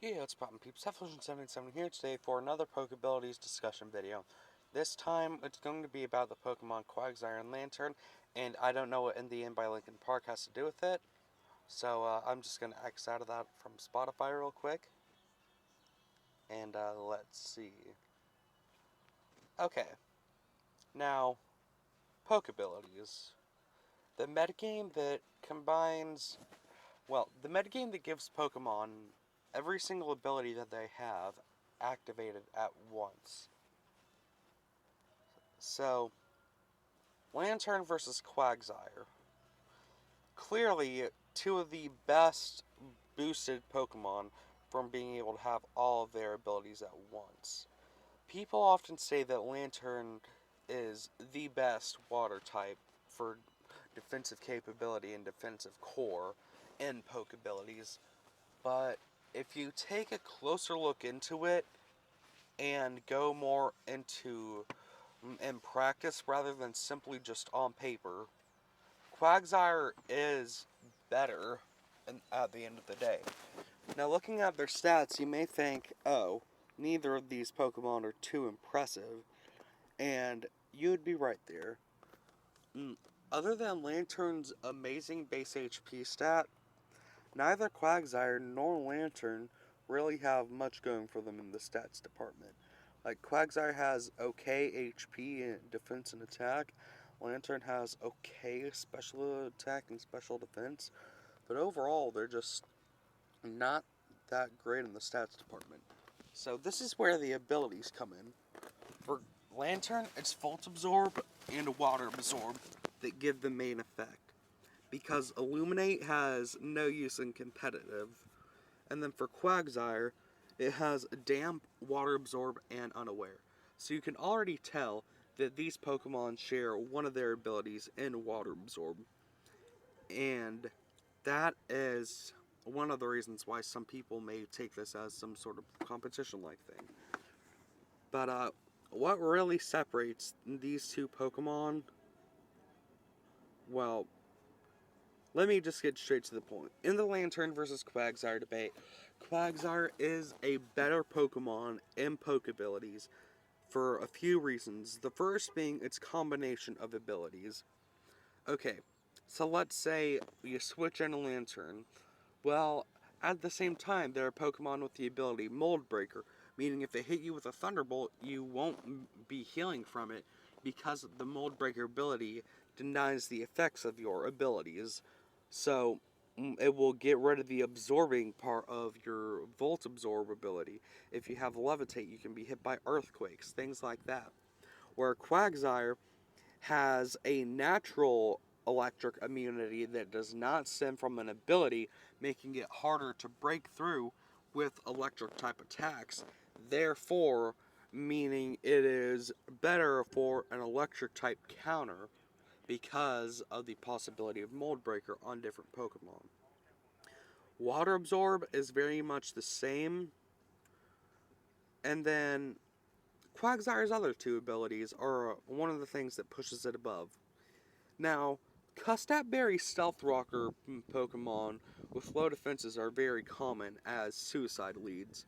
Yeah, it's poppin' peeps. Evolution77 here today for another Pokebilities discussion video. This time, it's going to be about the Pokemon Quagsire and Lanturn, and I don't know what In the End by Linkin Park has to do with it, so I'm just going to X out of that from Spotify real quick, and let's see. Okay, now, Pokebilities. The metagame that combines, the metagame that gives Pokemon every single ability that they have activated at once. So, Lanturn versus Quagsire. Clearly, two of the best boosted Pokemon from being able to have all of their abilities at once. People often say that Lanturn is the best water type for defensive capability and defensive core in Pokebilities, but if you take a closer look into it and go more into in practice rather than simply just on paper, Quagsire is better at the end of the day. Now, looking at their stats, you may think, oh, neither of these Pokemon are too impressive, and you'd be right there. Other than Lanturn's amazing base HP stat, neither Quagsire nor Lanturn really have much going for them in the stats department. Like, Quagsire has okay HP and defense and attack. Lanturn has okay special attack and special defense. But overall, they're just not that great in the stats department. So this is where the abilities come in. For Lanturn, it's Volt Absorb and Water Absorb that give the main effect. Because Illuminate has no use in competitive. And then for Quagsire, it has Damp, Water Absorb, and Unaware. So you can already tell that these Pokemon share one of their abilities in Water Absorb. And that is one of the reasons why some people may take this as some sort of competition-like thing. But what really separates these two Pokemon, well, let me just get straight to the point. In the Lanturn versus Quagsire debate, Quagsire is a better Pokemon in Pokebilities for a few reasons. The first being its combination of abilities. Okay, so let's say you switch in a Lanturn. Well, at the same time, there are Pokemon with the ability Mold Breaker, meaning if they hit you with a Thunderbolt, you won't be healing from it because the Mold Breaker ability denies the effects of your abilities. So, it will get rid of the absorbing part of your Volt Absorb ability. If you have Levitate, you can be hit by earthquakes, things like that. Where Quagsire has a natural electric immunity that does not stem from an ability, making it harder to break through with electric type attacks. Therefore, meaning it is better for an electric type counter because of the possibility of Mold Breaker on different Pokemon. Water Absorb is very much the same. And then Quagsire's other two abilities are one of the things that pushes it above. Now, Custap Berry Stealth Rocker Pokemon with low defenses are very common as suicide leads.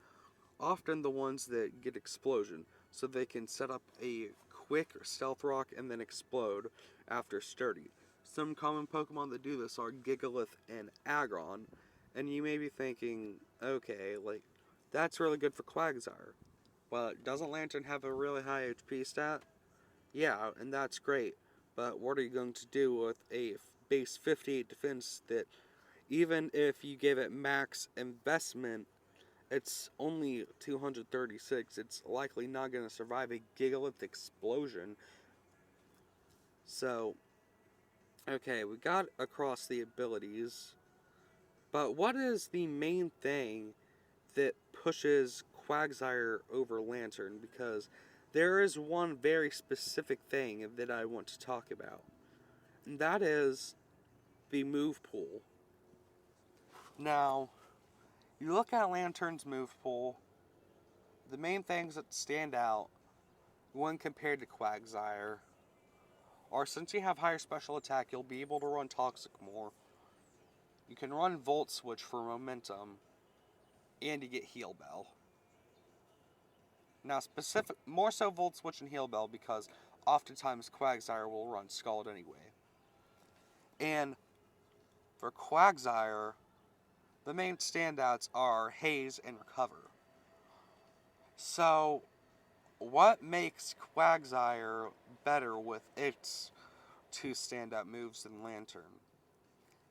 Often the ones that get Explosion, so they can set up a quick Stealth Rock and then explode after Sturdy. Some common Pokemon that do this are Gigalith and Aggron, and you may be thinking, okay, that's really good for Quagsire. Well, doesn't Lanturn have a really high HP stat? Yeah, and that's great. But what are you going to do with a base 58 defense that, even if you give it max investment, it's only 236. It's likely not going to survive a Gigalith explosion. So, okay, we got across the abilities. But what is the main thing that pushes Quagsire over Lanturn? Because there is one very specific thing that I want to talk about. And that is the move pool. Now, you look at Lanturn's move pool, the main things that stand out when compared to Quagsire are, since you have higher special attack, you'll be able to run Toxic more. You can run Volt Switch for momentum. and you get Heal Bell. Now, more so Volt Switch and Heal Bell because oftentimes Quagsire will run Scald anyway. And for Quagsire, the main standouts are Haze and Recover. So, what makes Quagsire better with its two standout moves than Lanturn?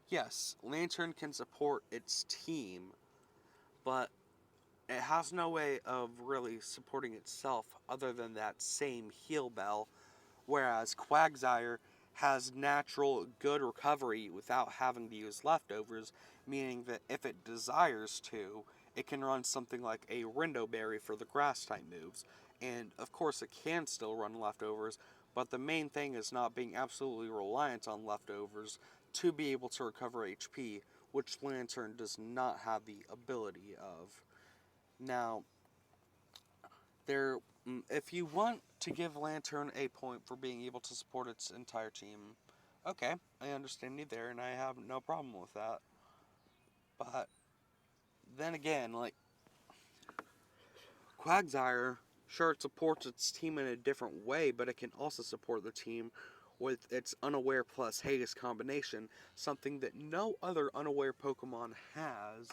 Yes, Lanturn can support its team, but it has no way of really supporting itself other than that same Heal Bell, whereas Quagsire has natural good recovery without having to use leftovers, meaning that if it desires to, it can run something like a Rindo Berry for the grass type moves. And of course it can still run leftovers, but the main thing is not being absolutely reliant on leftovers to be able to recover HP, which Lanturn does not have the ability of. Now, if you want to give Lanturn a point for being able to support its entire team, okay, I understand you there, and I have no problem with that. But then again, like Quagsire, sure, it supports its team in a different way, but it can also support the team with its Unaware plus Haze combination, something that no other Unaware Pokemon has.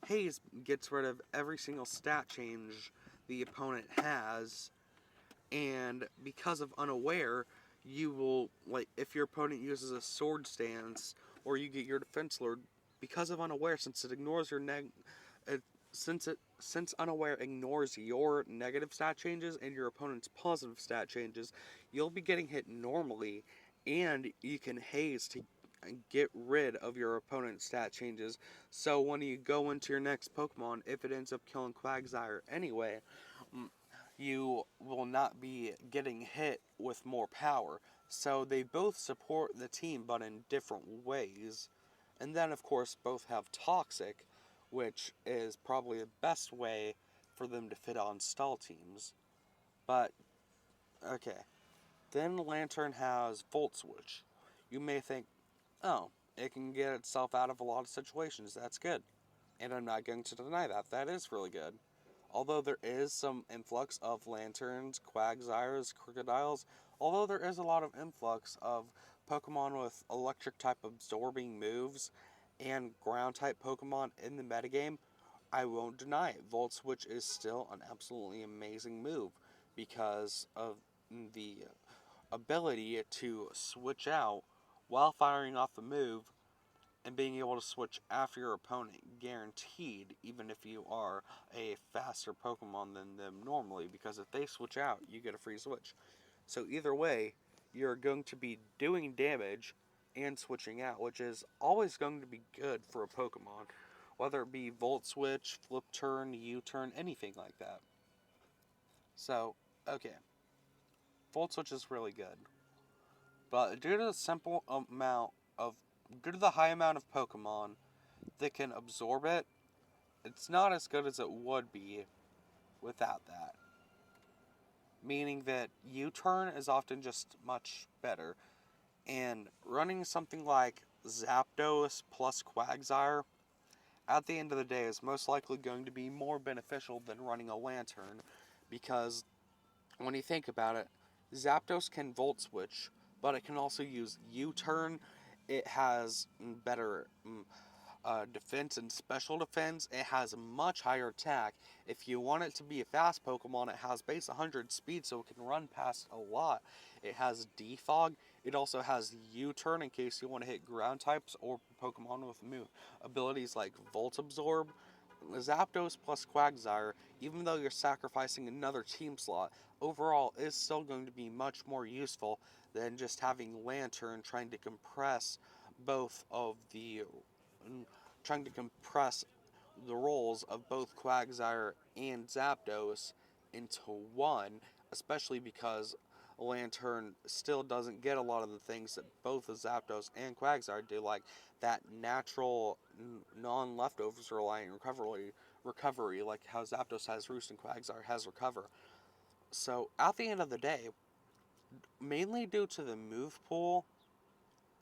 Haze gets rid of every single stat change the opponent has, and because of Unaware, you will, like, if your opponent uses a Sword Stance, or you get your Defense Lord, because of Unaware, since it ignores your since Unaware ignores your negative stat changes and your opponent's positive stat changes, you'll be getting hit normally, and you can Haze to get rid of your opponent's stat changes. So when you go into your next Pokemon, if it ends up killing Quagsire anyway, you will not be getting hit with more power. So they both support the team, but in different ways. And then, of course, both have Toxic, which is probably the best way for them to fit on stall teams. But, okay. Then Lanturn has Volt Switch. You may think, oh, it can get itself out of a lot of situations. That's good. And I'm not going to deny that. That is really good. Although there is some influx of Lanturns, Quagsires, Crocodiles, although there is a lot of influx of Pokemon with electric type absorbing moves and ground type Pokemon in the metagame, I won't deny it. Volt Switch is still an absolutely amazing move because of the ability to switch out while firing off a move and being able to switch after your opponent, guaranteed, even if you are a faster Pokemon than them normally, because if they switch out, you get a free switch. So either way, you're going to be doing damage and switching out, which is always going to be good for a Pokemon, whether it be Volt Switch, Flip Turn, U-Turn, anything like that. So, okay, Volt Switch is really good. But due to the high amount of Pokemon that can absorb it, it's not as good as it would be without that. Meaning that U-Turn is often just much better. And running something like Zapdos plus Quagsire, at the end of the day, is most likely going to be more beneficial than running a Lanturn. Because when you think about it, Zapdos can Volt Switch, but it can also use U-Turn. It has better defense and special defense. It has a much higher attack. If you want it to be a fast Pokemon, it has base 100 speed, so it can run past a lot. It has Defog. It also has U-Turn in case you want to hit ground types or Pokemon with abilities like Volt Absorb. Zapdos plus Quagsire, even though you're sacrificing another team slot, overall is still going to be much more useful than just having Lanturn both of the trying to compress the roles of both Quagsire and Zapdos into one, especially because Lanturn still doesn't get a lot of the things that both Zapdos and Quagsire do, like that natural non-leftovers reliant recovery, like how Zapdos has Roost and Quagsire has Recover. So at the end of the day, mainly due to the move pool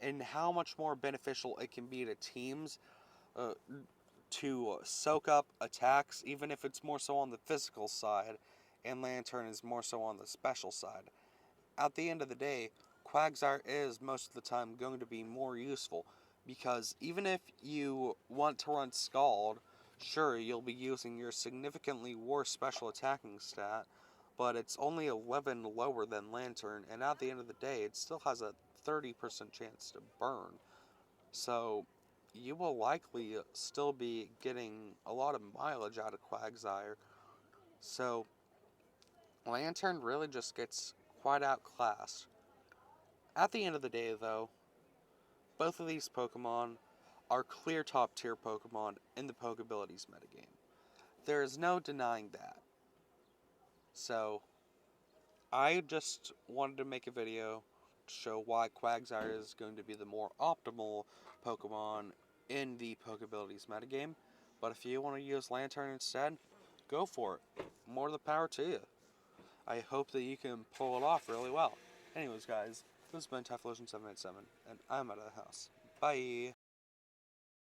and how much more beneficial it can be to teams, uh, to soak up attacks, even if it's more so on the physical side, and Lanturn is more so on the special side. At the end of the day, Quagsire is most of the time going to be more useful, because even if you want to run Scald, sure, you'll be using your significantly worse special attacking stat, but it's only 11 lower than Lanturn, and at the end of the day, it still has a 30% chance to burn. So, you will likely still be getting a lot of mileage out of Quagsire. So, Lanturn really just gets quite outclassed. At the end of the day, though, both of these Pokemon are clear top tier Pokemon in the Pokebilities metagame. There is no denying that. So, I just wanted to make a video to show why Quagsire is going to be the more optimal Pokemon in the Pokebilities metagame. But if you want to use Lanturn instead, go for it. More the power to you. I hope that you can pull it off really well. Anyways, guys, this has been Typhlosion787, and I'm out of the house. Bye!